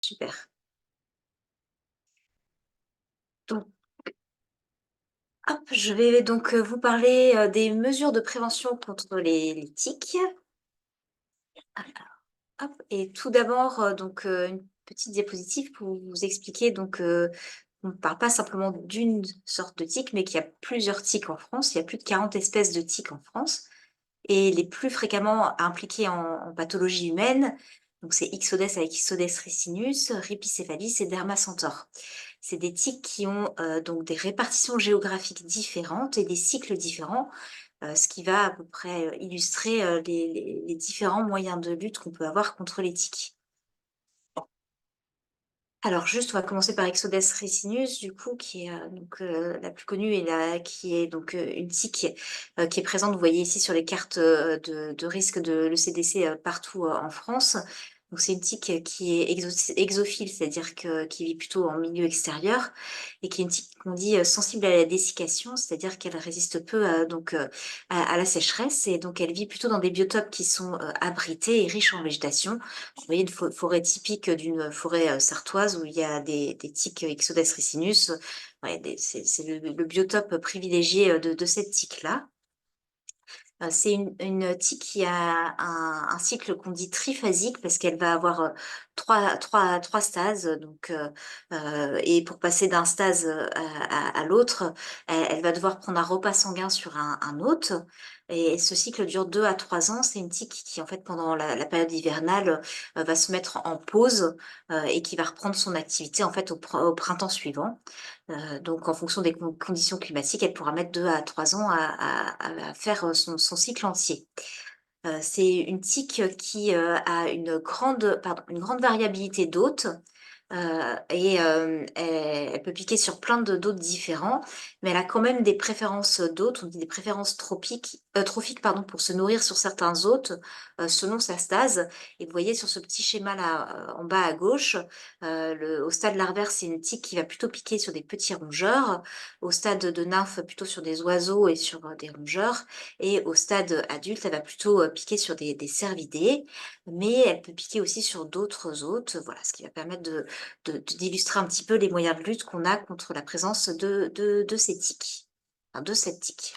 Super. Donc, hop, je vais donc vous parler des mesures de prévention contre les tiques. Alors, hop, et tout d'abord, une petite diapositive pour vous expliquer on ne parle pas simplement d'une sorte de tique, mais qu'il y a plusieurs tiques en France. Il y a plus de 40 espèces de tiques en France. Et les plus fréquemment impliqués en pathologie humaine, donc c'est Ixodes avec Ixodes ricinus, Rhipicéphalis et Dermacentor. C'est des tiques qui ont donc des répartitions géographiques différentes et des cycles différents, ce qui va à peu près illustrer les différents moyens de lutte qu'on peut avoir contre les tiques. Alors juste, on va commencer par Ixodes ricinus, du coup, qui est la plus connue et qui est une tique qui est présente, vous voyez ici sur les cartes de risque de l'ECDC partout en France. Donc c'est une tique qui est exophile, c'est-à-dire qui vit plutôt en milieu extérieur et qui est une tique qu'on dit sensible à la dessiccation, c'est-à-dire qu'elle résiste peu à la sécheresse et donc elle vit plutôt dans des biotopes qui sont abrités et riches en végétation. Vous voyez une forêt typique d'une forêt sartoise où il y a des tiques Ixodes ricinus. Ouais, c'est le biotope privilégié de cette tique-là. C'est une tique qui a un cycle qu'on dit triphasique parce qu'elle va avoir, 3 stades, et pour passer d'un stade, à l'autre, elle va devoir prendre un repas sanguin sur un hôte et ce cycle dure 2 à 3 ans. C'est une tique qui, en fait, pendant la période hivernale, va se mettre en pause, et qui va reprendre son activité, en fait, au printemps suivant. Donc en fonction des conditions climatiques, elle pourra mettre 2 à 3 ans à faire, son cycle entier. C'est une tique qui, a une grande variabilité d'hôtes, elle peut piquer sur plein d'hôtes différents, mais elle a quand même des préférences d'hôtes, on dit des préférences trophiques pardon, pour se nourrir sur certains hôtes, selon sa stase. Et vous voyez sur ce petit schéma-là, en bas à gauche, au stade larvaire, c'est une tique qui va plutôt piquer sur des petits rongeurs, au stade de nymphe, plutôt sur des oiseaux et sur, des rongeurs et au stade adulte, elle va plutôt, piquer sur des cervidés, mais elle peut piquer aussi sur d'autres hôtes, voilà, ce qui va permettre d'illustrer un petit peu les moyens de lutte qu'on a contre la présence de ces tiques, enfin de cette tique.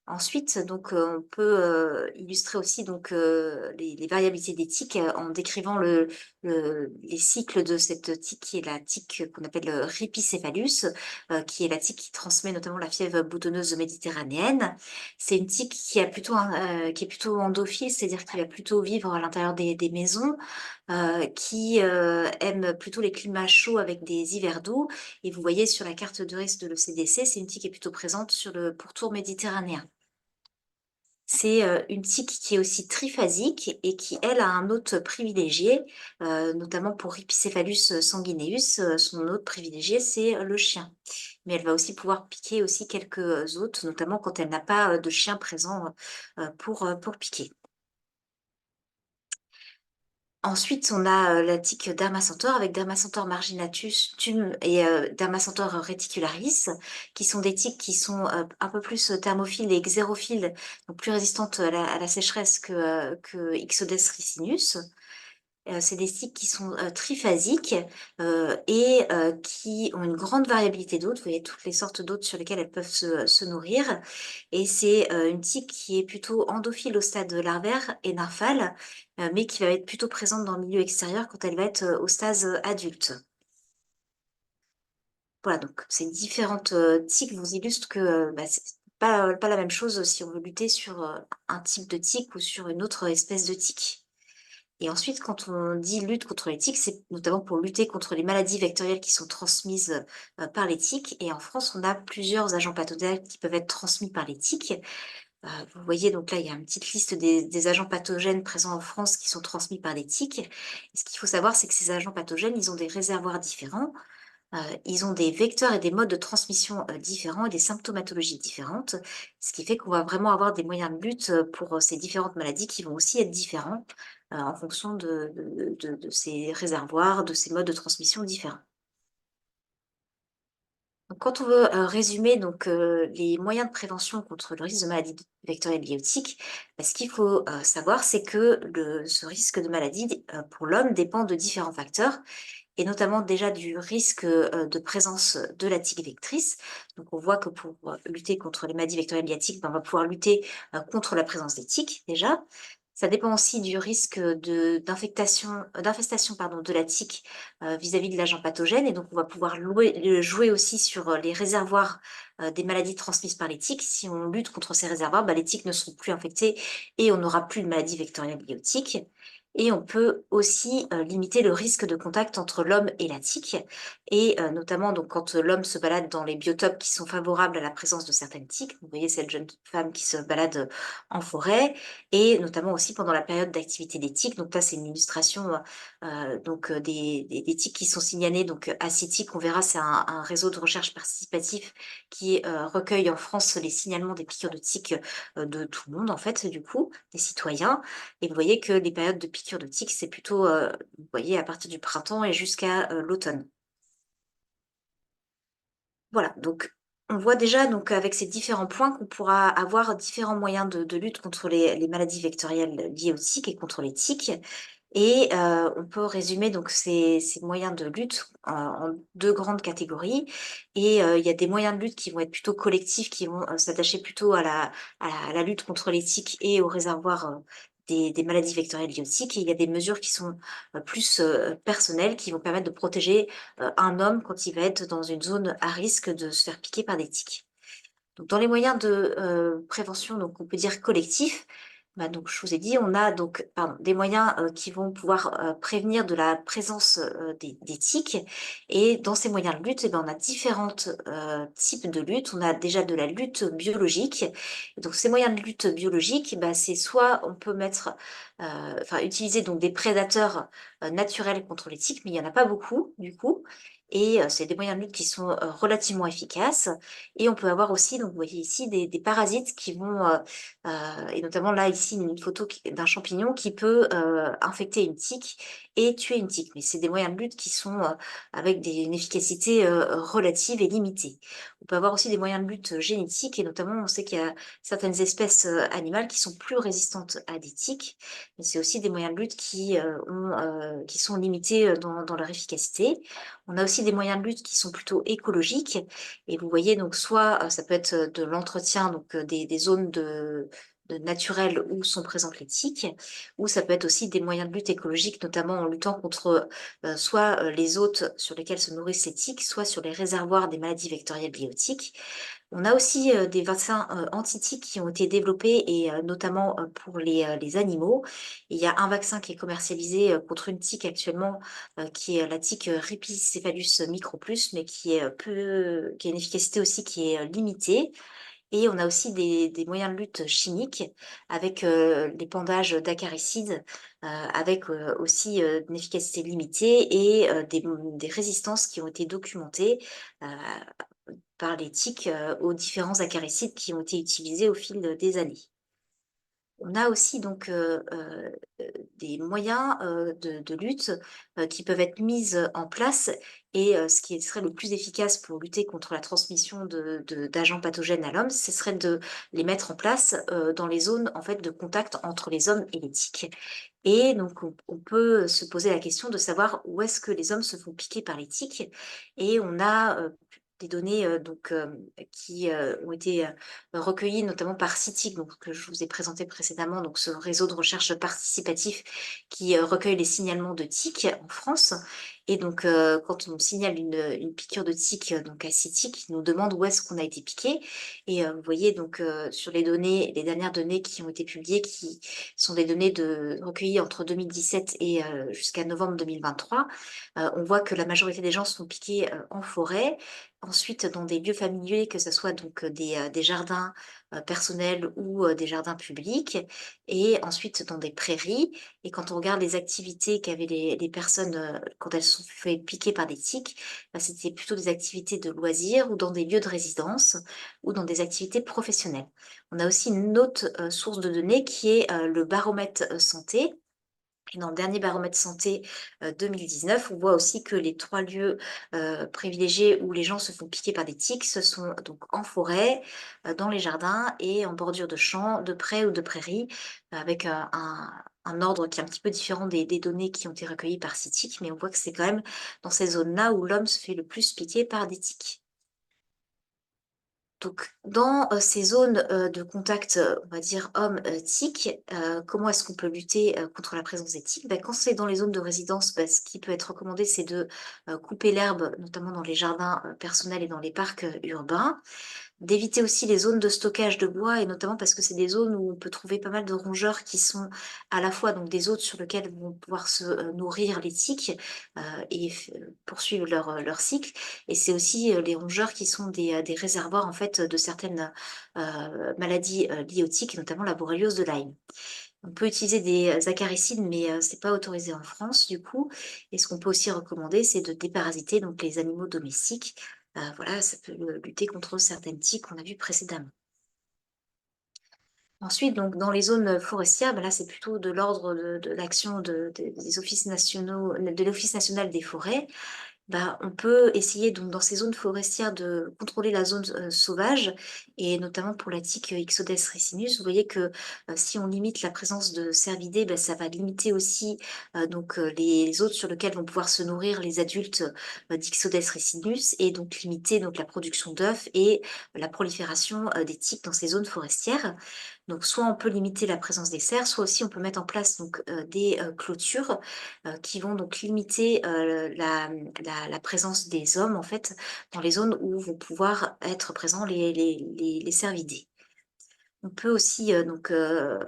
Ensuite, on peut, illustrer aussi les variabilités des tiques, en décrivant les cycles de cette tique qui est la tique qu'on appelle, Rhipicéphalus, qui est la tique qui transmet notamment la fièvre boutonneuse méditerranéenne. C'est une tique qui est plutôt endophile, c'est-à-dire qui va plutôt vivre à l'intérieur des maisons, qui, aime plutôt les climats chauds avec des hivers doux et vous voyez sur la carte de risque de l'ECDC, c'est une tique qui est plutôt présente sur le pourtour méditerranéen. C'est, une tique qui est aussi triphasique et qui, elle, a un hôte privilégié, notamment pour Rhipicéphalus sanguineus, son hôte privilégié, c'est, le chien. Mais elle va aussi pouvoir piquer aussi quelques, hôtes, notamment quand elle n'a pas, de chien présent, pour piquer. Ensuite, on a, la tique Dermacentor avec Dermacentor marginatus et Dermacentor reticularis, qui sont des tiques qui sont, un peu plus, thermophiles et xérophiles, donc plus résistantes à la sécheresse que Ixodes ricinus. C'est des cycles qui sont, triphasiques, qui ont une grande variabilité d'hôtes. Vous voyez toutes les sortes d'hôtes sur lesquelles elles peuvent se nourrir et c'est, une tique qui est plutôt endophile au stade larvaire et nymphale, mais qui va être plutôt présente dans le milieu extérieur quand elle va être, au stade, adulte. Voilà, donc ces différentes, tiques vous illustrent que, c'est pas la même chose si on veut lutter sur, un type de tique ou sur une autre espèce de tique. Et ensuite, quand on dit lutte contre les tiques, c'est notamment pour lutter contre les maladies vectorielles qui sont transmises, par les tiques et en France, on a plusieurs agents pathogènes qui peuvent être transmis par les tiques. Vous voyez donc là, il y a une petite liste des agents pathogènes présents en France qui sont transmis par les tiques. Et ce qu'il faut savoir, c'est que ces agents pathogènes, ils ont des réservoirs différents, ils ont des vecteurs et des modes de transmission, différents et des symptomatologies différentes. Ce qui fait qu'on va vraiment avoir des moyens de lutte, pour, ces différentes maladies qui vont aussi être différents, en fonction de ces réservoirs, de ces modes de transmission différents. Donc quand on veut, résumer donc, les moyens de prévention contre le risque de maladie vectorielle liée aux tiques, bah, ce qu'il faut, savoir, c'est que ce risque de maladie pour l'homme dépend de différents facteurs et notamment déjà du risque, de présence de la tique vectrice. Donc on voit que pour, lutter contre les maladies vectorielles liées à tiques, ben, on va pouvoir lutter, contre la présence des tiques déjà. Ça dépend aussi du risque, d'infestation pardon, de la tique, vis-à-vis de l'agent pathogène et donc on va pouvoir jouer aussi sur, les réservoirs, des maladies transmises par les tiques. Si on lutte contre ces réservoirs, bah, les tiques ne seront plus infectées et on n'aura plus de maladies vectorielles liées aux tiques. Et on peut aussi, limiter le risque de contact entre l'homme et la tique et notamment donc quand, l'homme se balade dans les biotopes qui sont favorables à la présence de certaines tiques. Vous voyez cette jeune femme qui se balade, en forêt et notamment aussi pendant la période d'activité des tiques. Donc là, c'est une illustration, donc des tiques qui sont signalées donc à CITIC. On verra, c'est un réseau de recherche participatif qui, recueille en France les signalements des piqûres de tiques, de tout le monde en fait, du coup, des citoyens et vous voyez que les périodes de piqûres de tiques, c'est plutôt, vous voyez, à partir du printemps et jusqu'à, l'automne. Voilà, donc on voit déjà donc avec ces différents points qu'on pourra avoir différents moyens de lutte contre les maladies vectorielles liées aux tiques et contre les tiques et on peut résumer donc ces moyens de lutte en 2 grandes catégories et il y a des moyens de lutte qui vont être plutôt collectifs, qui vont, s'attacher plutôt à la lutte contre les tiques et aux réservoirs, des maladies vectorielles liées aux tiques et il y a des mesures qui sont, plus, personnelles, qui vont permettre de protéger, un homme quand il va être dans une zone à risque de se faire piquer par des tiques. Donc dans les moyens de, prévention, donc on peut dire collectifs, bah, donc je vous ai dit, on a donc pardon, des moyens, qui vont pouvoir, prévenir de la présence, des tiques et dans ces moyens de lutte et ben, on a différentes, types de lutte. On a déjà de la lutte biologique. Donc ces moyens de lutte biologique, bah, c'est soit on peut mettre, enfin utiliser donc des prédateurs, naturels contre les tiques, mais il y en a pas beaucoup du coup et c'est des moyens de lutte qui sont, relativement efficaces et on peut avoir aussi, donc vous voyez ici, des parasites qui vont, et notamment là, ici, une photo d'un champignon qui peut infecter une tique et tuer une tique. Mais c'est des moyens de lutte qui sont avec une efficacité relative et limitée. On peut avoir aussi des moyens de lutte génétiques et notamment, on sait qu'il y a certaines espèces animales qui sont plus résistantes à des tiques, mais c'est aussi des moyens de lutte qui sont limités dans leur efficacité. On a aussi des moyens de lutte qui sont plutôt écologiques et vous voyez donc soit, ça peut être, de l'entretien donc, des zones de naturelles où sont présentes les tiques, ou ça peut être aussi des moyens de lutte écologique, notamment en luttant contre, soit, les hôtes sur lesquels se nourrissent ces tiques, soit sur les réservoirs des maladies vectorielles liées aux tiques. On a aussi, des vaccins, anti-tiques qui ont été développés et notamment, pour les animaux. Il y a un vaccin qui est commercialisé, contre une tique actuellement, qui est la tique, Ripicephalus microplus, mais qui a une efficacité aussi qui est, limitée. Et on a aussi des moyens de lutte chimiques avec, l'épandage d'acaricides, avec, aussi, une efficacité limitée et des résistances qui ont été documentées, heu, par les tiques, aux différents acaricides qui ont été utilisés au fil, des années. On a aussi donc, des moyens, de lutte, qui peuvent être mises en place et ce qui serait le plus efficace pour lutter contre la transmission d'agents pathogènes à l'homme, ce serait de les mettre en place, dans les zones, en fait, de contact entre les hommes et les tiques et donc on peut se poser la question de savoir où est-ce que les hommes se font piquer par les tiques et on a, des données, donc, qui, ont été, recueillies notamment par CITIC, donc que je vous ai présenté précédemment, donc ce réseau de recherche participatif qui, recueille les signalements de tiques en France et donc quand on signale une piqûre de tique, donc à CITIC, ils nous demandent où est-ce qu'on a été piqué et vous voyez donc sur les dernières données qui ont été publiées, qui sont des données recueillies entre 2017 et jusqu'à novembre 2023, on voit que la majorité des gens sont piqués, en forêt, ensuite dans des lieux familiers, que ce soit donc, des jardins, personnels ou, des jardins publics et ensuite dans des prairies et quand on regarde les activités qu'avaient les personnes, quand elles se sont fait piquer par des tiques, bah, c'était plutôt des activités de loisirs ou dans des lieux de résidence ou dans des activités professionnelles. On a aussi une autre, source de données qui est, le baromètre, santé Et dans le dernier baromètre santé, 2019, on voit aussi que les 3 lieux, privilégiés où les gens se font piquer par des tiques, ce sont donc en forêt, dans les jardins et en bordure de champs, de prés ou de prairies, avec, un ordre qui est un petit peu différent des données qui ont été recueillies par CITIC, mais on voit que c'est quand même dans ces zones-là où l'homme se fait le plus piquer par des tiques. Donc dans, ces zones, de contact, on va dire homme, tique, comment est-ce qu'on peut lutter, contre la présence des tiques? Bah, quand c'est dans les zones de résidence, bah, ce qui peut être recommandé, c'est de, couper l'herbe, notamment dans les jardins, personnels et dans les parcs, urbains. D'éviter aussi les zones de stockage de bois et notamment parce que c'est des zones où on peut trouver pas mal de rongeurs qui sont à la fois donc des hôtes sur lesquels vont pouvoir se, nourrir les tiques, et poursuivre leur cycle et c'est aussi, les rongeurs qui sont des réservoirs en fait, de certaines, maladies, liées aux tiques, notamment la borréliose de Lyme. On peut utiliser des acaricides mais, c'est pas autorisé en France du coup et ce qu'on peut aussi recommander, c'est de déparasiter donc les animaux domestiques. Voilà, ça peut, lutter contre certaines tiques qu'on a vues précédemment. Ensuite, donc dans les zones, forestières, bah, là, c'est plutôt de l'ordre de l'action des offices nationaux de l'Office national des forêts. Bah, on peut essayer donc dans ces zones forestières de contrôler la zone, sauvage et notamment pour la tique, Ixodes ricinus. Vous voyez que, si on limite la présence de cervidés, bah, ça va limiter aussi, donc, les hôtes sur lesquels vont pouvoir se nourrir les adultes, d'Ixodes ricinus et donc limiter donc la production d'œufs et la prolifération, des tiques dans ces zones forestières. Donc soit on peut limiter la présence des cerfs, soit aussi on peut mettre en place donc, des, clôtures qui vont donc limiter, la présence des hommes, en fait, dans les zones où vont pouvoir être présents les cervidés. On peut aussi, donc,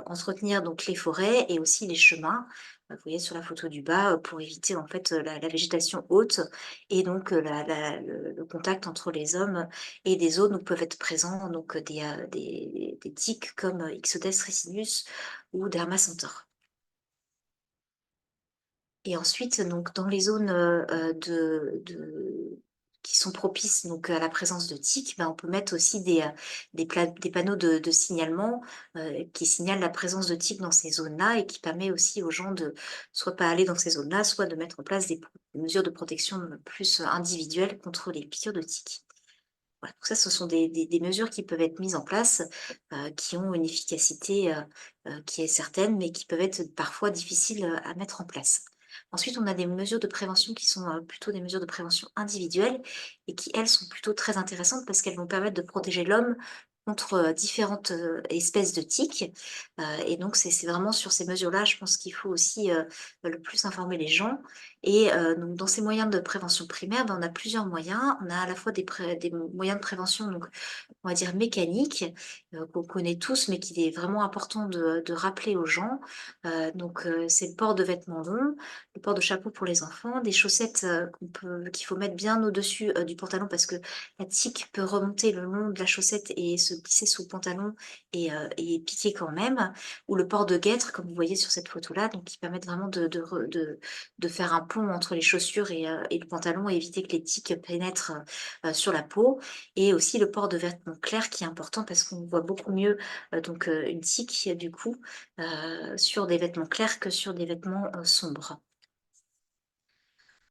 entretenir donc les forêts et aussi les chemins, vous voyez sur la photo du bas, pour éviter en fait, la végétation haute et donc, le contact entre les hommes et des zones où peuvent être présents donc, des tiques comme, Ixodes ricinus ou Dermacentor. Et ensuite, donc dans les zones, qui sont propices donc à la présence de tiques, ben, on peut mettre aussi des panneaux de signalement, qui signalent la présence de tiques dans ces zones-là et qui permet aussi aux gens de soit pas aller dans ces zones-là, soit de mettre en place des mesures de protection, plus, individuelles contre les piqûres de tiques. Voilà, donc ça, ce sont des mesures qui peuvent être mises en place, qui ont une efficacité, qui est certaine, mais qui peuvent être parfois difficiles, à mettre en place. Ensuite, on a des mesures de prévention qui sont, plutôt des mesures de prévention individuelles et qui, elles, sont plutôt très intéressantes parce qu'elles vont permettre de protéger l'homme contre, différentes, espèces de tiques, et donc c'est vraiment sur ces mesures-là, je pense qu'il faut aussi, le plus informer les gens et donc dans ces moyens de prévention primaire, ben, on a plusieurs moyens. On a à la fois des moyens de prévention, donc on va dire mécaniques, qu'on connaît tous, mais qu'il est vraiment important de rappeler aux gens. Donc c'est le port de vêtements longs, le port de chapeau pour les enfants, des chaussettes, qu'il faut mettre bien au-dessus, du pantalon parce que la tique peut remonter le long de la chaussette et se glisser sous le pantalon et piquer quand même. Ou le port de guêtres, comme vous voyez sur cette photo-là, donc qui permettent vraiment de faire un pont entre les chaussures et le pantalon et éviter que les tiques pénètrent, sur la peau et aussi le port de vêtements clairs qui est important parce qu'on voit beaucoup mieux, donc une tique du coup, sur des vêtements clairs que sur des vêtements, sombres.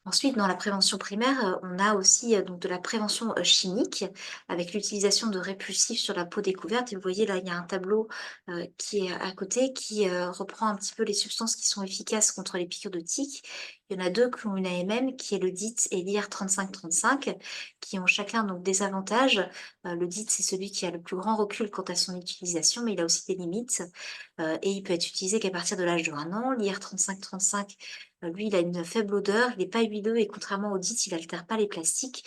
Ensuite, dans la prévention primaire, on a aussi, donc de la prévention, chimique avec l'utilisation de répulsifs sur la peau découverte et vous voyez là, il y a un tableau, qui est à côté qui, reprend un petit peu les substances qui sont efficaces contre les piqûres de tiques. Il y en a 2 qui ont une AMM qui est le DIT et l'IR3535 qui ont chacun donc des avantages. Le DIT, c'est celui qui a le plus grand recul quant à son utilisation, mais il a aussi des limites, et il peut être utilisé qu'à partir de l'âge de 1 an. L'IR3535 lui, il a une faible odeur, il n'est pas huileux et contrairement au DIT, il n'altère pas les plastiques.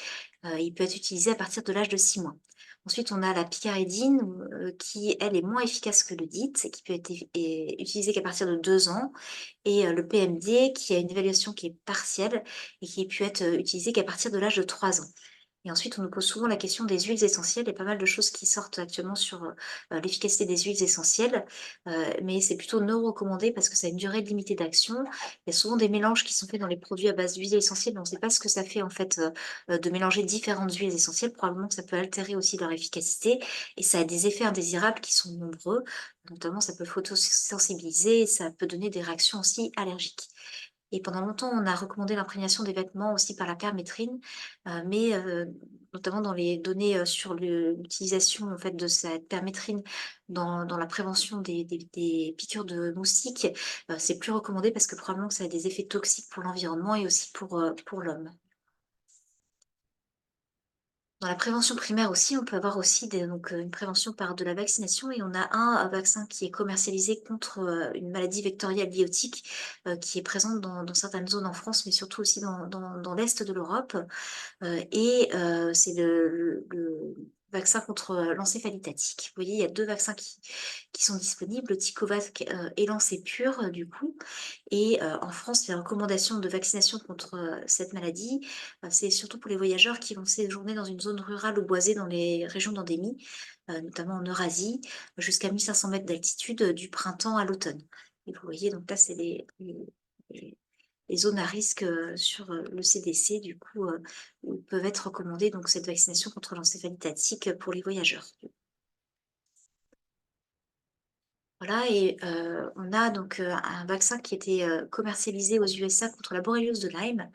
Il peut être utilisé à partir de l'âge de 6 mois. Ensuite, on a la picaridine, qui, elle, est moins efficace que le DIT et qui peut être utilisée qu'à partir de 2 ans et le PMD qui a une évaluation qui est partielle et qui peut être, utilisé qu'à partir de l'âge de 3 ans. Et ensuite, on nous pose souvent la question des huiles essentielles. Il y a pas mal de choses qui sortent actuellement sur, l'efficacité des huiles essentielles, mais c'est plutôt non recommandé parce que ça a une durée limitée d'action. Il y a souvent des mélanges qui sont faits dans les produits à base d'huiles essentielles, mais on ne sait pas ce que ça fait en fait, de mélanger différentes huiles essentielles. Probablement que ça peut altérer aussi leur efficacité et ça a des effets indésirables qui sont nombreux. Notamment, ça peut photosensibiliser, ça peut donner des réactions aussi allergiques. Et pendant longtemps, on a recommandé l'imprégnation des vêtements aussi par la permétrine, mais notamment dans les données, sur l'utilisation en fait de cette permétrine dans la prévention des piqûres de moustiques, c'est plus recommandé parce que probablement que ça a des effets toxiques pour l'environnement et aussi pour l'homme. Dans la prévention primaire aussi, on peut avoir aussi une prévention par de la vaccination et on a un vaccin qui est commercialisé contre, une maladie vectorielle biotique, qui est présente dans certaines zones en France, mais surtout aussi dans l'est de l'Europe. C'est le vaccin contre, l'encéphalite. Vous voyez, il y a 2 vaccins qui sont disponibles, le Ticovac, et l'Encepur, du coup. En France, les recommandations de vaccination contre, cette maladie, c'est surtout pour les voyageurs qui vont séjourner dans une zone rurale ou boisée dans les régions d'endémie, notamment en Eurasie, jusqu'à 1 500 m d'altitude, du printemps à l'automne. Et vous voyez, donc là, c'est les zones à risque, sur, le CDC du coup, où peuvent être recommandées donc cette vaccination contre l'encéphalite attique, pour les voyageurs. Voilà on a donc, un vaccin qui était, commercialisé aux USA contre la borréliose de Lyme,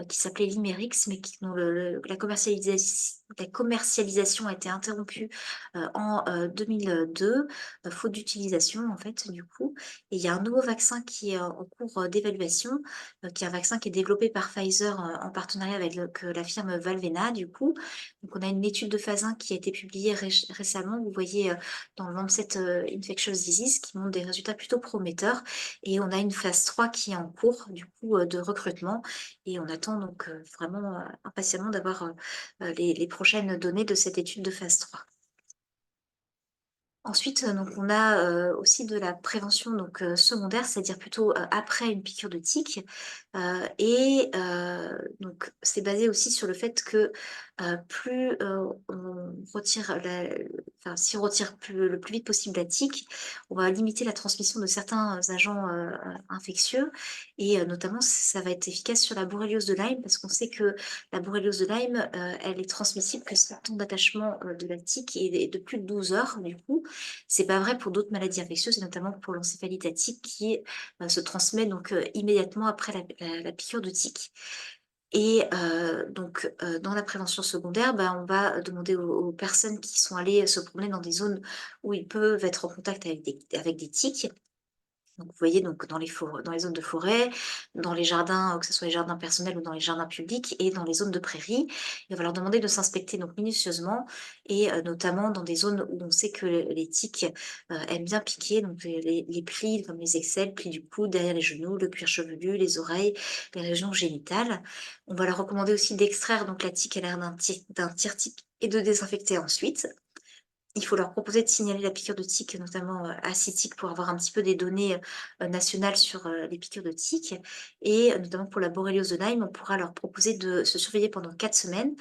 qui s'appelait Limerix, mais dont la commercialisation a été interrompue, en, 2002, faute d'utilisation en fait, du coup. Et il y a un nouveau vaccin qui est en cours, d'évaluation, qui est un vaccin qui est développé par Pfizer, en partenariat avec la firme Valvena, du coup. Donc on a une étude de phase 1 qui a été publiée récemment. Vous voyez, dans le Lancet, Infectious Disease qui montre des résultats plutôt prometteurs et on a une phase 3 qui est en cours, du coup, de recrutement et on attend donc vraiment, impatiemment d'avoir, les prochaines données de cette étude de phase 3. Ensuite, donc on a, aussi de la prévention donc, secondaire, c'est-à-dire plutôt, après une piqûre de tique, donc c'est basé aussi sur le fait que, plus, on retire enfin si on retire le plus vite possible la tique, on va limiter la transmission de certains agents, infectieux notamment ça va être efficace sur la borréliose de Lyme parce qu'on sait que la borréliose de Lyme, elle est transmissible que si le temps d'attachement, de la tique est de plus de 12 heures du coup. C'est pas vrai pour d'autres maladies infectieuses et notamment pour l'encéphalite à tique qui, se transmet donc, immédiatement après la piqûre de tique. Dans la prévention secondaire, on va demander aux personnes qui sont allées se promener dans des zones où ils peuvent être en contact avec des tiques donc vous voyez donc dans les zones de forêt, dans les jardins, que ce soit les jardins personnels ou dans les jardins publics et dans les zones de prairies. Et on va leur demander de s'inspecter donc minutieusement notamment dans des zones où on sait que les tiques, aiment bien piquer, donc les plis comme les aisselles, plis du cou, derrière les genoux, le cuir chevelu, les oreilles, les régions génitales. On va leur recommander aussi d'extraire donc la tique à l'air d'un tire-tique et de désinfecter ensuite. Il faut leur proposer de signaler la piqûre de tique, notamment, à CITIC pour avoir un petit peu des données, nationales sur, les piqûres de tiques notamment pour la borréliose de Lyme, on pourra leur proposer de se surveiller pendant 4 semaines,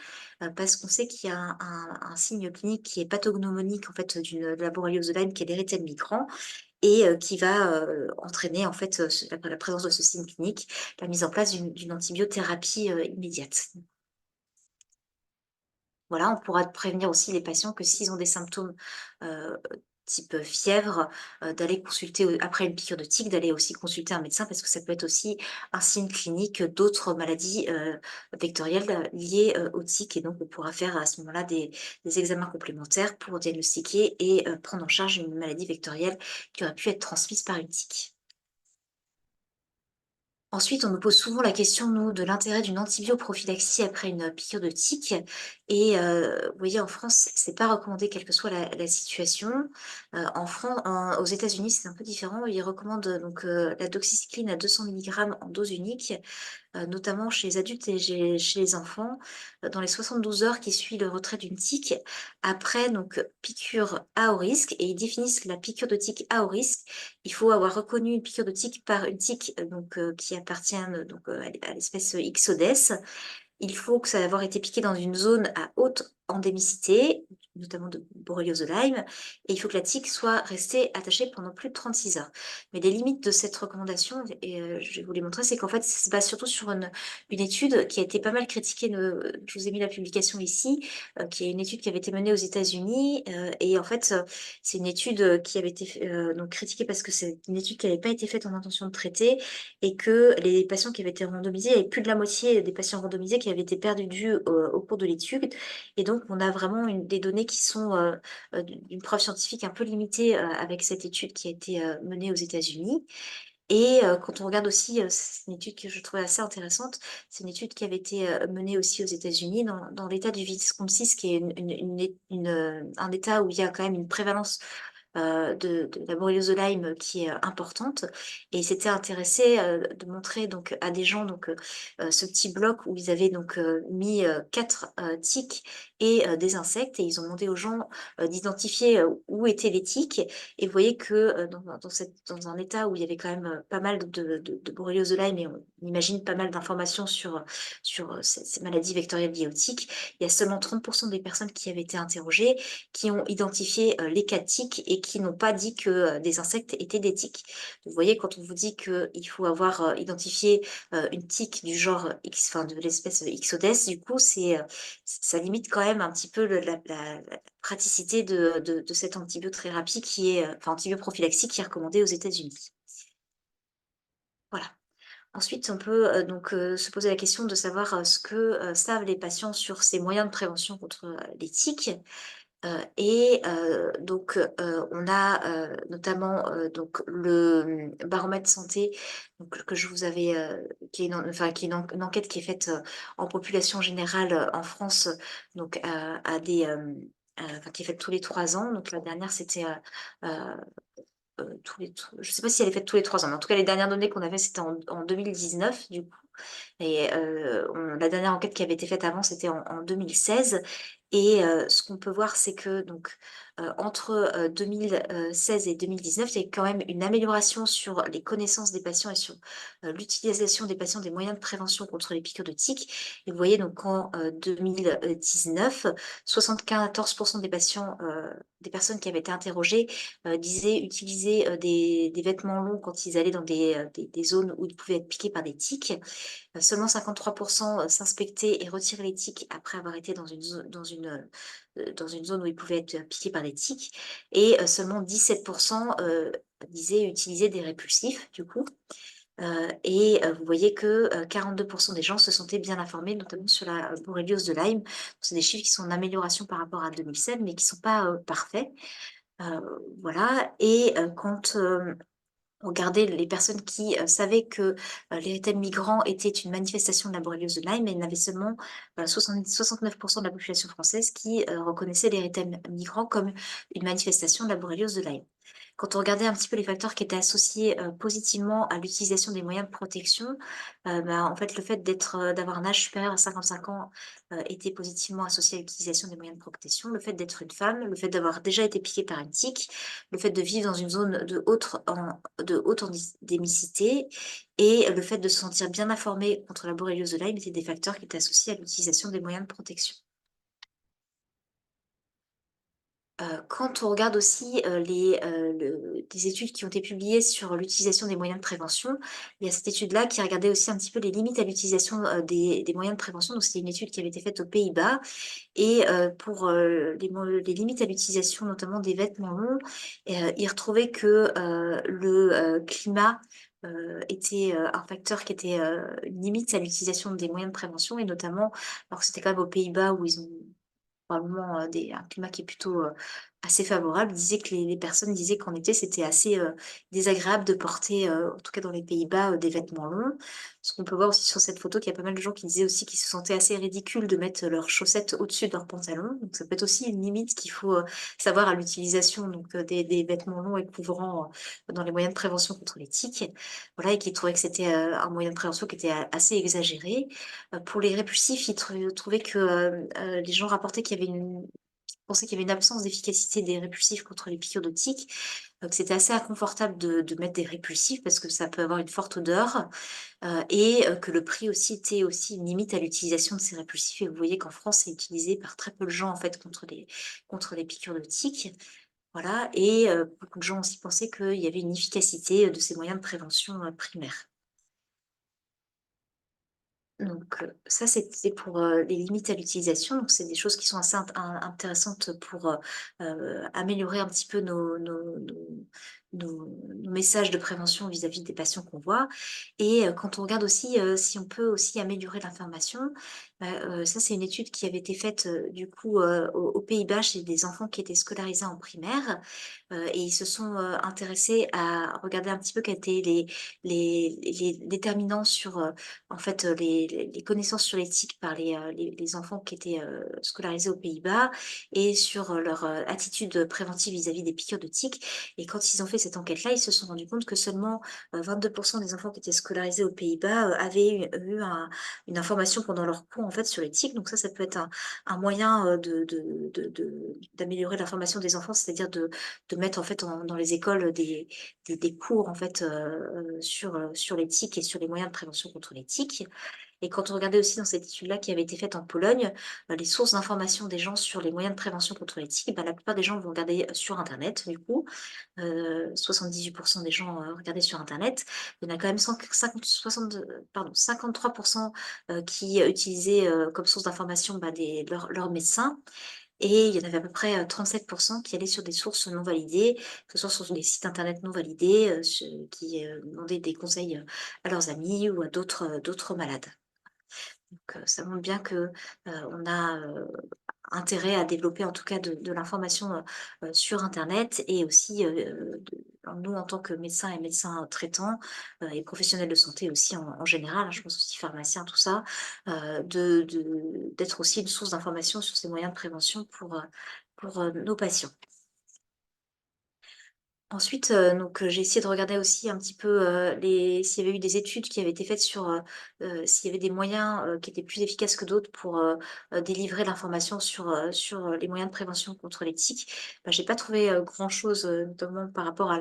parce qu'on sait qu'il y a un signe clinique qui est pathognomonique en fait, de la borréliose de Lyme qui est l'érythème migrant qui va, entraîner en fait, la présence de ce signe clinique, la mise en place d'une antibiothérapie, immédiate. Voilà, on pourra prévenir aussi les patients que s'ils ont des symptômes, heu, type, fièvre, d'aller consulter, après une piqûre de tique, d'aller aussi consulter un médecin parce que ça peut être aussi un signe clinique d'autres maladies, vectorielles, liées, aux tiques et donc on pourra faire à ce moment-là des examens complémentaires pour diagnostiquer prendre en charge une maladie vectorielle qui aurait pu être transmise par une tique. Ensuite, on nous pose souvent la question, nous, de l'intérêt d'une antibioprophylaxie après une piqûre de tique. Vous voyez, en France, c'est pas recommandé quelle que soit la situation. Aux États-Unis, c'est un peu différent. Ils recommandent donc la doxycycline à 200 milligrammes en dose unique notamment chez les adultes et chez les enfants, dans les 72 heures qui suivent le retrait d'une tique, après donc piqûre à haut risque et ils définissent la piqûre de tique à haut risque. Il faut avoir reconnu une piqûre de tique par une tique qui appartient à l'espèce Ixodes il faut que ça avoir été piqué dans une zone à haute endémicité, notamment de borréliose de Lyme, et il faut que la tique soit restée attachée pendant plus de 36 heures. Mais les limites de cette recommandation, et je vais vous les montrer, c'est qu'en fait, ça se base surtout sur une étude qui a été pas mal critiquée. Je vous ai mis la publication ici, qui est une étude qui avait été menée aux États-Unis, et en fait, c'est une étude qui avait été donc critiquée parce que c'est une étude qui n'avait pas été faite en intention de traiter et que les patients qui avaient été randomisés, il y avait plus de la moitié des patients randomisés qui avaient été perdus de vue au cours de l'étude. Et donc, on a vraiment des données qui sont d'une preuve scientifique un peu limitée avec cette étude qui a été menée aux États-Unis. Et quand on regarde aussi, c'est une étude que je trouvais assez intéressante, c'est une étude qui avait été menée aussi aux États-Unis dans l'État du Wisconsin, qui est un État où il y a quand même une prévalence de la borréliose de Lyme qui est importante, et ils s'étaient intéressés de montrer donc à des gens donc ce petit bloc où ils avaient donc mis 4 tiques et des insectes, et ils ont demandé aux gens d'identifier où étaient les tiques, et vous voyez que dans un état où il y avait quand même pas mal de borréliose de Lyme, et on imagine pas mal d'informations sur ces maladies vectorielles liées aux tiques, il y a seulement 30% des personnes qui avaient été interrogées qui ont identifié les 4 tiques et qui n'ont pas dit que des insectes étaient des tiques. Vous voyez, quand on vous dit qu'il faut avoir identifié une tique du genre X, enfin de l'espèce Ixodes, du coup, ça limite quand même un petit peu la praticité de cette antibiothérapie qui est, enfin antibioprophylaxie qui est recommandée aux États-Unis. Voilà. Ensuite, on peut donc se poser la question de savoir ce que savent les patients sur ces moyens de prévention contre les tiques. Donc, on a notamment donc le baromètre santé donc, que je vous avais, qui est enfin, qui est une enquête qui est faite en population générale en France, donc à des, enfin, qui est faite tous les 3 ans. Donc la dernière, c'était je ne sais pas si elle est faite tous les 3 ans, mais en tout cas, les dernières données qu'on avait, c'était en 2019, du coup. Et la dernière enquête qui avait été faite avant, c'était en 2016. Et ce qu'on peut voir, c'est que donc, entre 2016 et 2019, il y a quand même une amélioration sur les connaissances des patients et sur l'utilisation des patients des moyens de prévention contre les piqûres de tiques. Et vous voyez donc en 2019, 74% des patients, des personnes qui avaient été interrogées disaient utiliser des vêtements longs quand ils allaient dans des zones où ils pouvaient être piqués par des tiques. Seulement 53% s'inspectaient et retiraient les tiques après avoir été dans une zone où ils pouvaient être piqués par des tiques, et seulement 17% disaient utiliser des répulsifs, du coup. Vous voyez que 42% des gens se sentaient bien informés, notamment sur la borréliose de Lyme. C'est des chiffres qui sont en amélioration par rapport à 2007, mais qui ne sont pas parfaits. Voilà. Et quand regarder les personnes qui savaient que l'érythème migrant était une manifestation de la borréliose de Lyme, et il y en avait seulement 69% de la population française qui reconnaissait l'érythème migrant comme une manifestation de la borréliose de Lyme. Quand on regardait un petit peu les facteurs qui étaient associés positivement à l'utilisation des moyens de protection, en fait, le fait d'avoir un âge supérieur à 55 ans était positivement associé à l'utilisation des moyens de protection. Le fait d'être une femme, le fait d'avoir déjà été piquée par une tique, le fait de vivre dans une zone de haute endémicité, et le fait de se sentir bien informé contre la borréliose de Lyme étaient des facteurs qui étaient associés à l'utilisation des moyens de protection. Quand on regarde aussi des études qui ont été publiées sur l'utilisation des moyens de prévention, il y a cette étude-là qui a regardé aussi un petit peu les limites à l'utilisation des moyens de prévention. Donc, c'était une étude qui avait été faite aux Pays-Bas, et pour les limites à l'utilisation notamment des vêtements longs, ils retrouvaient que le climat était un facteur qui était une limite à l'utilisation des moyens de prévention, et notamment, alors que c'était quand même aux Pays-Bas où ils ont probablement un climat qui est plutôt assez favorable. Il disait que les personnes disaient qu'en été, c'était assez désagréable de porter, en tout cas dans les Pays-Bas, des vêtements longs. Ce qu'on peut voir aussi sur cette photo, qu'il y a pas mal de gens qui disaient aussi qu'ils se sentaient assez ridicules de mettre leurs chaussettes au-dessus de leurs pantalons. Donc ça peut être aussi une limite qu'il faut savoir à l'utilisation donc des vêtements longs et couvrants dans les moyens de prévention contre les tiques. Voilà, et qui trouvaient que c'était un moyen de prévention qui était assez exagéré. Pour les répulsifs, ils trouvaient que les gens rapportaient qu'il y avait pensait qu'il y avait une absence d'efficacité des répulsifs contre les piqûres de tiques, que c'était assez inconfortable de mettre des répulsifs parce que ça peut avoir une forte odeur, et que le prix aussi était aussi une limite à l'utilisation de ces répulsifs et vous voyez qu'en France, c'est utilisé par très peu de gens en fait contre les piqûres de tiques. Voilà et beaucoup de gens aussi pensaient qu'il y avait une efficacité, de ces moyens de prévention, primaires. Donc ça, c'était pour, les limites à l'utilisation. Donc c'est des choses qui sont assez intéressantes pour, améliorer un petit peu nos messages de prévention vis-à-vis des patients qu'on voit et quand on regarde aussi, si on peut aussi améliorer l'information, bah, ça c'est une étude qui avait été faite, du coup, aux Pays-Bas chez des enfants qui étaient scolarisés en primaire, et ils se sont, intéressés à regarder un petit peu quels étaient les déterminants sur, en fait, les connaissances sur l'éthique par les enfants qui étaient, scolarisés aux Pays-Bas et sur, leur, attitude préventive vis-à-vis des piqûres de tiques et quand ils ont fait cette enquête-là, ils se sont rendus compte que seulement, 22 des enfants qui étaient scolarisés aux Pays-Bas, avaient eu une information pendant leur cours, en fait, sur les tiques. Donc ça peut être un moyen, d'améliorer l'information des enfants, c'est-à-dire de mettre, en fait, dans les écoles des cours, en fait, sur l'éthique et sur les moyens de prévention contre l'éthique. Et quand on regardait aussi dans cette étude-là qui avait été faite en Pologne, les sources d'information des gens sur les moyens de prévention contre l'éthique, bah, la plupart des gens vont regarder sur internet du coup, 78 des gens, regardaient sur internet. Il y en a quand même 53 qui utilisaient, comme source d'information, bah, leurs médecins et il y en avait à peu près, 37 qui allaient sur des sources non validées, que ce soit sur des sites internet non validés, qui, demandaient des conseils, à leurs amis ou à d'autres malades. Donc ça montre bien que, on a, intérêt à développer en tout cas de l'information, sur internet et aussi, nous en tant que médecins et médecins traitants, et professionnels de santé aussi en général, hein, je pense aussi pharmaciens, tout ça, d'être aussi une source d'information sur ces moyens de prévention pour, nos patients. Ensuite, donc, j'ai essayé de regarder aussi un petit peu, les s'il y avait eu des études qui avaient été faites sur, s'il y avait des moyens, qui étaient plus efficaces que d'autres pour, délivrer l'information sur les moyens de prévention contre les tiques. Bah, j'ai pas trouvé, grand-chose, notamment par rapport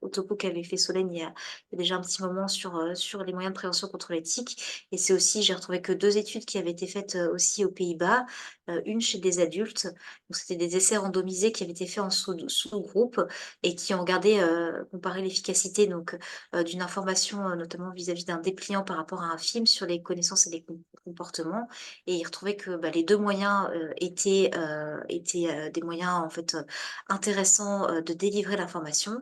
au topo qu'avait fait Solène il y a déjà un petit moment sur les moyens de prévention contre les tiques et c'est aussi j'ai retrouvé que 2 études qui avaient été faites, aussi aux Pays-Bas, une chez des adultes, donc c'était des essais randomisés qui avaient été faits en sous-groupe et qui ont regardé, comparé l'efficacité donc, d'une information, notamment vis-à-vis d'un dépliant par rapport à un film sur les connaissances et les comportements et ils retrouvaient que, bah, les 2 moyens, étaient des moyens en fait, intéressants, de délivrer l'information,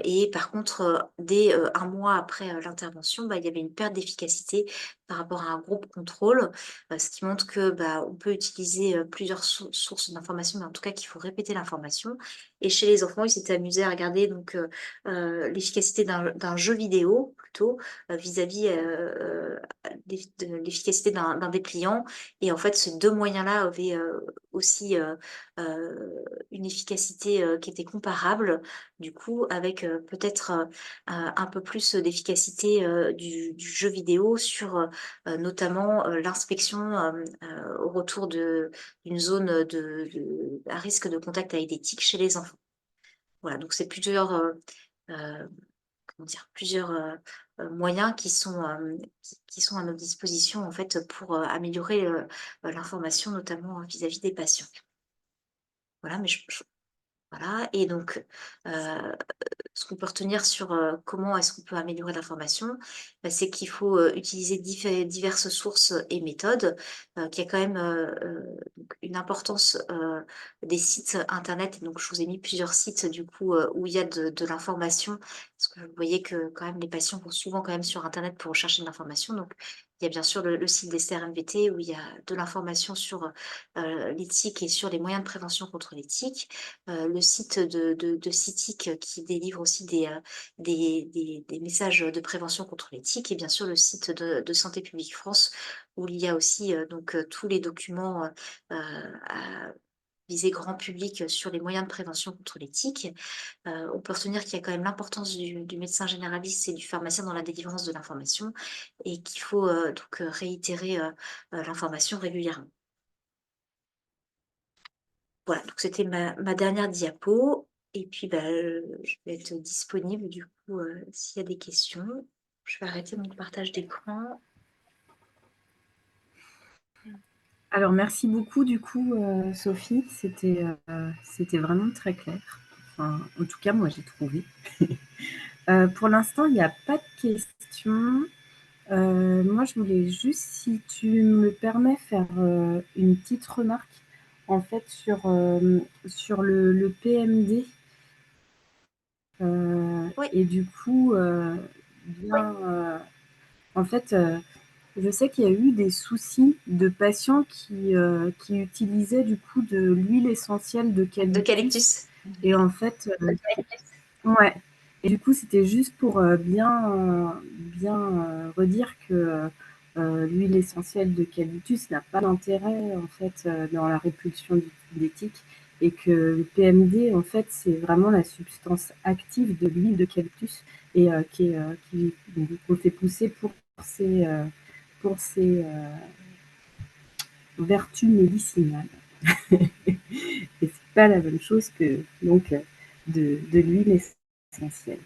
et par contre, dès, 1 mois après, l'intervention, bah, il y avait une perte d'efficacité par rapport à un groupe contrôle, ce qui montre que, bah, on peut utiliser, plusieurs sources d'informations, mais en tout cas qu'il faut répéter l'information et chez les enfants, ils s'étaient amusés à regarder donc, l'efficacité d'un jeu vidéo plutôt, vis-à-vis, de l'efficacité d'un dépliant et en fait, ces 2 moyens-là avaient, aussi, une efficacité, qui était comparable, du coup avec, peut-être, un peu plus d'efficacité, du jeu vidéo sur, notamment, l'inspection, au retour d'une zone, à risque de contact avec des tiques chez les enfants. Voilà, donc c'est plusieurs, comment dire? Plusieurs, moyens qui sont à notre disposition, en fait, pour, améliorer, l'information, notamment, vis-à-vis des patients. Voilà, mais je voilà et donc, ce qu'on peut retenir sur, comment est-ce qu'on peut améliorer l'information, bah, c'est qu'il faut, utiliser diverses sources et méthodes, qu'il y a quand même, donc une importance, des sites internet. Donc je vous ai mis plusieurs sites du coup, où il y a de l'information. Parce que vous voyez que quand même les patients vont souvent quand même sur internet pour rechercher de l'information. Donc il y a bien sûr le site des CRMVT où il y a de l'information sur, l'éthique et sur les moyens de prévention contre l'éthique le site de CITIC qui délivre aussi des messages de prévention contre les tiques et bien sûr le site de Santé publique France où il y a aussi, donc, tous les documents, à visée grand public, sur les moyens de prévention contre les tiques. On peut retenir qu'il y a quand même l'importance du médecin généraliste et du pharmacien dans la délivrance de l'information et qu'il faut, donc, réitérer, l'information régulièrement. Voilà, donc c'était ma dernière diapo et puis, bah, je vais être disponible du coup, s'il y a des questions. Je vais arrêter mon partage d'écran. Alors merci beaucoup du coup, Sophie, c'était vraiment très clair. Enfin, en tout cas, moi j'ai trouvé. Pour l'instant, il n'y a pas de questions. Moi, je voulais juste, si tu me permets, faire une petite remarque en fait sur le PMD. Oui, Et du coup, bien, en fait, je sais qu'il y a eu des soucis de patients qui utilisaient du coup de l'huile essentielle d'eucalyptus. d'eucalyptus. Et en fait, ouais. Et du coup, c'était juste pour bien redire que l'huile essentielle d'eucalyptus n'a pas d'intérêt en fait dans la répulsion des tiques et que le PMD en fait c'est vraiment la substance active de l'huile d'eucalyptus et qu'on fait pousser pour ses vertus médicinales. Et c'est pas la même chose que donc de l'huile essentielle.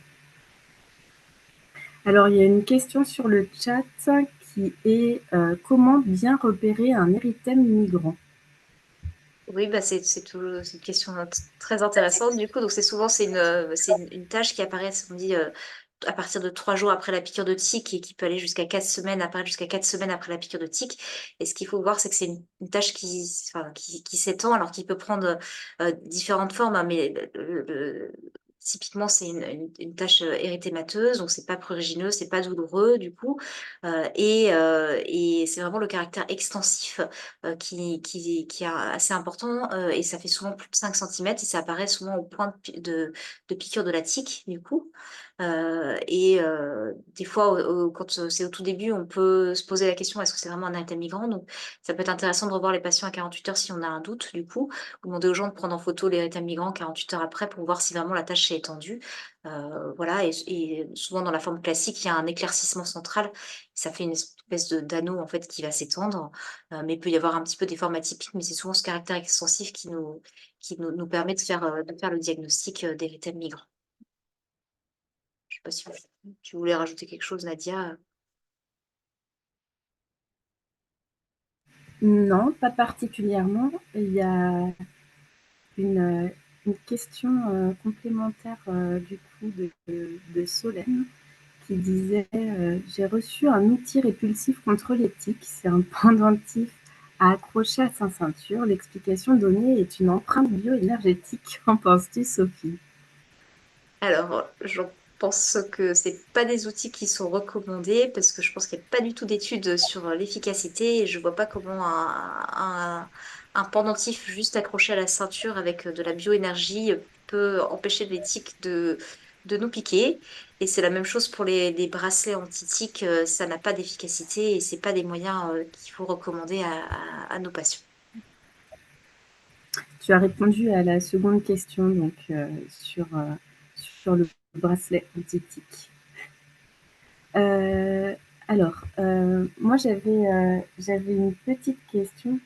Alors, il y a une question sur le chat qui est comment bien repérer un érythème migrant? Oui, bah, c'est une question très intéressante du coup. Donc c'est souvent une tâche qui apparaît, on dit, à partir de 3 jours après la piqûre de tique et qui peut aller jusqu'à 4 semaines, apparaître jusqu'à 4 semaines après la piqûre de tique. Et ce qu'il faut voir, c'est que c'est une tâche qui s'étend alors qui peut prendre, différentes formes, hein, mais typiquement, c'est une tache, érythémateuse, donc c'est pas prurigineux, c'est pas douloureux du coup, et c'est vraiment le caractère extensif, qui est assez important, et ça fait souvent plus de 5 centimètres et ça apparaît souvent au point de piqûre de la tique du coup. Des fois, quand c'est au tout début, on peut se poser la question: «Est-ce que c'est vraiment un érythème migrant?» Donc ça peut être intéressant de revoir les patients à 48 heures si on a un doute du coup, ou demander aux gens de prendre en photo l'érythème migrant 48 heures après pour voir si vraiment la tache s'est étendue. Voilà, et souvent dans la forme classique, il y a un éclaircissement central. Ça fait une espèce de d'anneau en fait qui va s'étendre, mais il peut y avoir un petit peu des formes atypiques, mais c'est souvent ce caractère extensif qui nous permet de faire le diagnostic, d'érythème migrant. Je sais pas si tu voulais rajouter quelque chose, Nadia? Non, pas particulièrement. Il y a une question complémentaire du coup de Solène qui disait j'ai reçu un outil répulsif contre les tiques. C'est un pendentif à accrocher à sa ceinture. L'explication donnée est une empreinte bioénergétique. Qu'en penses-tu, Sophie? Alors, je pense que c'est pas des outils qui sont recommandés parce que je pense qu'il y a pas du tout d'études sur, l'efficacité et je vois pas comment un pendentif juste accroché à la ceinture avec, de la bioénergie, peut empêcher les tiques de nous piquer, et c'est la même chose pour les bracelets anti-tiques, ça n'a pas d'efficacité et c'est pas des moyens, qu'il faut recommander à nos patients. Tu as répondu à la seconde question donc sur le bracelet anti-tic. Euh, alors, moi j'avais une petite question,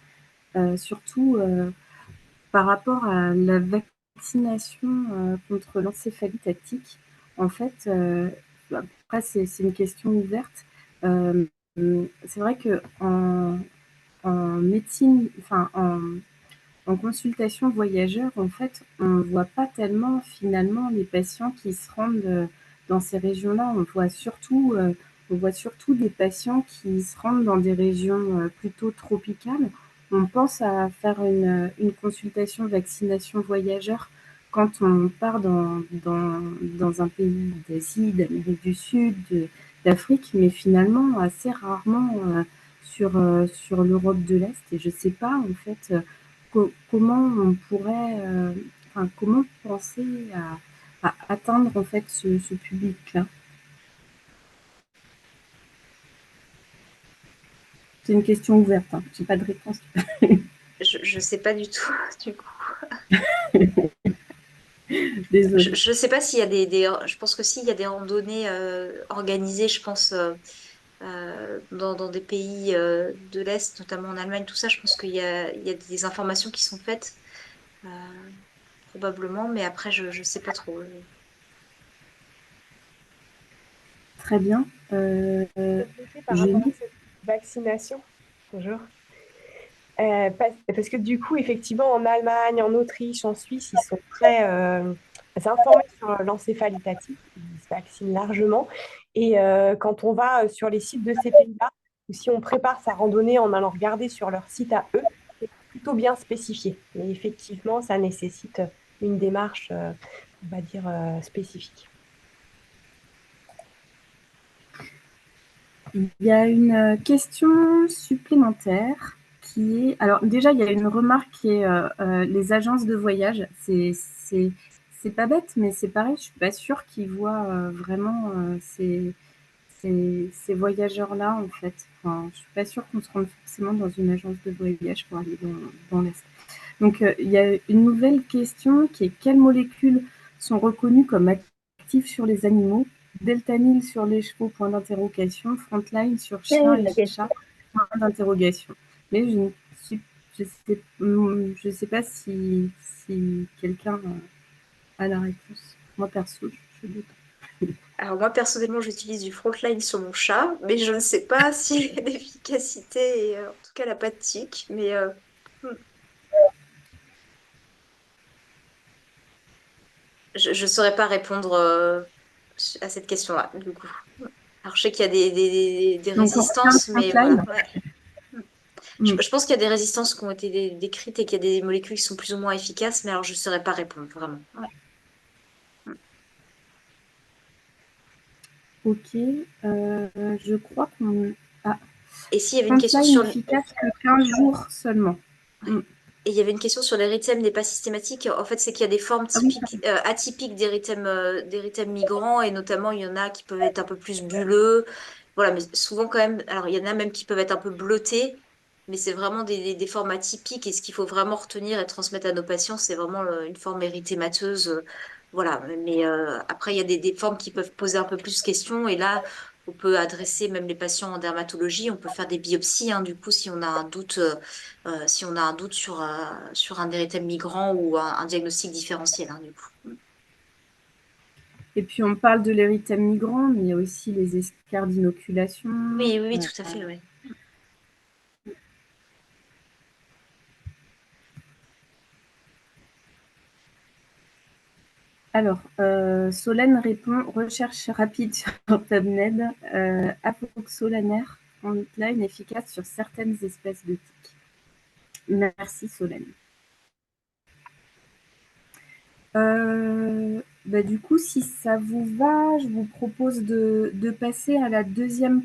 surtout par rapport à la vaccination contre l'encéphalite à tic. En fait, après c'est une question ouverte. Euh, c'est vrai que en médecine, enfin en consultation voyageur, en fait, on ne voit pas tellement finalement les patients qui se rendent dans ces régions-là. On voit surtout des patients qui se rendent dans des régions plutôt tropicales. On pense à faire une consultation vaccination voyageur quand on part dans un pays d'Asie, d'Amérique du Sud, d'Afrique, mais finalement assez rarement sur l'Europe de l'Est. Et je ne sais pas en fait comment on pourrait, enfin, comment penser à atteindre en fait ce public-là. C'est une question ouverte, hein. J'ai pas de réponse. Je sais pas du tout, du coup. Désolée. Je sais pas s'il y a je pense que s'il y a des randonnées, organisées, je pense, dans des pays, de l'Est, notamment en Allemagne, tout ça, je pense qu'il y a des informations qui sont faites. Probablement, mais après, je sais pas trop. Très bien. Compléter par Je rapport à lis. cette vaccination. Bonjour. Parce que du coup, effectivement, en Allemagne, en Autriche, en Suisse, ils sont très informés sur l'encéphalite atypique. Ils se vaccinent largement. Et quand on va sur les sites de ces pays-là, ou si on prépare sa randonnée en allant regarder sur leur site à eux, c'est plutôt bien spécifié. Mais effectivement, ça nécessite une démarche, on va dire, spécifique. Il y a une question supplémentaire qui est... Alors déjà, il y a une remarque qui est les agences de voyage. C'est pas bête, mais c'est pareil, je suis pas sûre qu'ils voient vraiment ces voyageurs-là, en fait. Enfin, je suis pas sûre qu'on se rende forcément dans une agence de voyage pour aller dans l'Est. Donc, il y a une nouvelle question qui est quelles molécules sont reconnues comme actives sur les animaux? Deltanil sur les chevaux, point d'interrogation. Frontline sur chiens et chats, point d'interrogation. Mais je sais pas si quelqu'un a la réponse. Moi, perso, je doute. Alors moi, personnellement, j'utilise du Frontline sur mon chat, mais je ne sais pas si l'efficacité est, en tout cas, elle n'a pas de tic, mais hmm, je ne saurais pas répondre à cette question-là, du coup. Alors je sais qu'il y a des Donc, on revient résistances, au mais voilà. Frontline. Ouais. Hmm. Mm. Je pense qu'il y a des résistances qui ont été décrites et qu'il y a des molécules qui sont plus ou moins efficaces, mais alors je ne saurais pas répondre, vraiment. Ouais. Hmm. Ok. Je crois qu'on... Ah, Et s'il y avait une question Frontline sur... efficace que 15 jours seulement. Ouais. Mm. Et il y avait une question sur l'érythème n'est pas systématique. En fait, c'est qu'il y a des formes Ah oui, typiques, atypiques d'érythème migrant, et notamment, il y en a qui peuvent être un peu plus bulleux. Voilà, mais souvent quand même, alors il y en a même qui peuvent être un peu bleutés, mais c'est vraiment des formes atypiques. Et ce qu'il faut vraiment retenir et transmettre à nos patients, c'est vraiment une forme érythémateuse. Voilà, mais après, il y a des formes qui peuvent poser un peu plus question. Et là, on peut adresser même les patients en dermatologie, on peut faire des biopsies, hein, du coup, si on a un doute. Si on a un doute sur un érythème migrant ou un diagnostic différentiel, hein, du coup. et puis on parle de l'érythème migrant, mais il y a aussi les escarres d'inoculation. Oui, oui, oui, tout à fait, oui. Alors, Solène répond recherche rapide sur PubMed, apoxolanaire frontline efficace sur certaines espèces de tiques. Merci Solène. Du coup, si ça vous va, je vous propose de passer à la deuxième